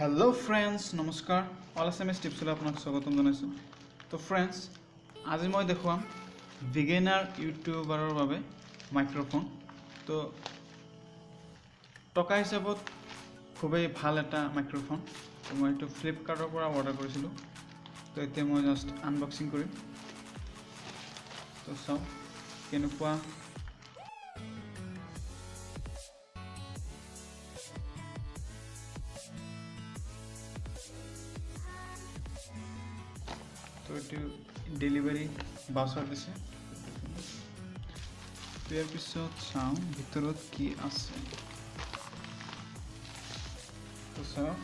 Hello friends, নমস্কাৰ all SMS টিপছলৈ আপোনাক স্বাগতম জনাইছোঁ। তো ফ্ৰেণ্ডছ, আজি মই দেখুৱাম বিগিনাৰ ইউটিউবাৰৰ বাবে মাইক্ৰফোন। তো টকা হিচাপত খুবেই ভাল এটা মাইক্ৰফোন। তো মই এইটো ফ্লিপকাৰ্টৰ পৰা অৰ্ডাৰ কৰিছিলোঁ। তো এতিয়া মই জাষ্ট আনবক্সিং কৰিম। তো চাওক কেনেকুৱা তো এইটো ডেলিভাৰী বাছত দিছে। ইয়াৰ পিছত চাওঁ ভিতৰত কি আছে। তো চাওক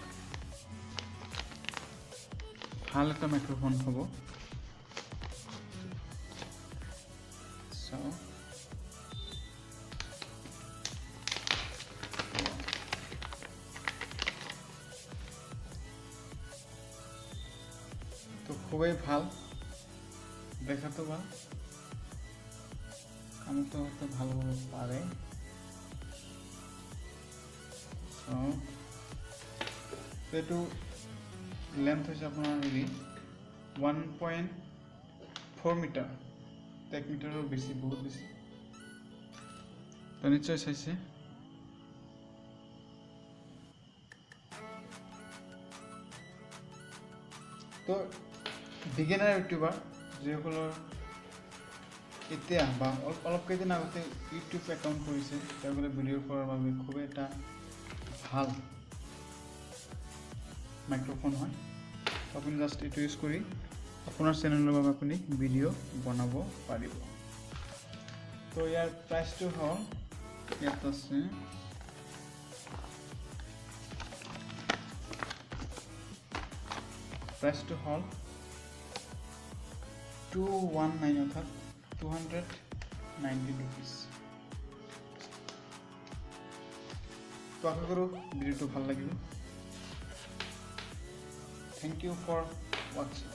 ভাল এটা মাইক্ৰফোন হ'ব। চাওক তো খুবই ভাল, দেখাতো ভাল, কামতো হয়তো ভাল হ'ব পাৰে। এইটো লেন্থ হৈছে আপোনাৰ 1.4 মিটাৰ, 1 মিটাৰৰ বেছি, বহুত বেছি। তো নিশ্চয় চাইছে। তো বিগিনাৰ ইউটিউবাৰ যিসকলৰ এতিয়া বা অলপ কেইদিন আগতে ইউটিউব একাউণ্ট কৰিছে, তেওঁলোকে ভিডিঅ' কৰাৰ বাবে খুবেই এটা ভাল মাইক্ৰফোন হয়। আপুনি জাষ্ট এইটো ইউজ কৰি আপোনাৰ চেনেলৰ বাবে আপুনি ভিডিঅ' বনাব পাৰিব। তো ইয়াৰ প্ৰাইচটো হ'ল, ইয়াত আছে প্ৰাইচটো হ'ল 219 অৰ্থাৎ 290 rupees। তো আশা কৰোঁ ভিডিঅ'টো ভাল লাগিব। Thank you for watching.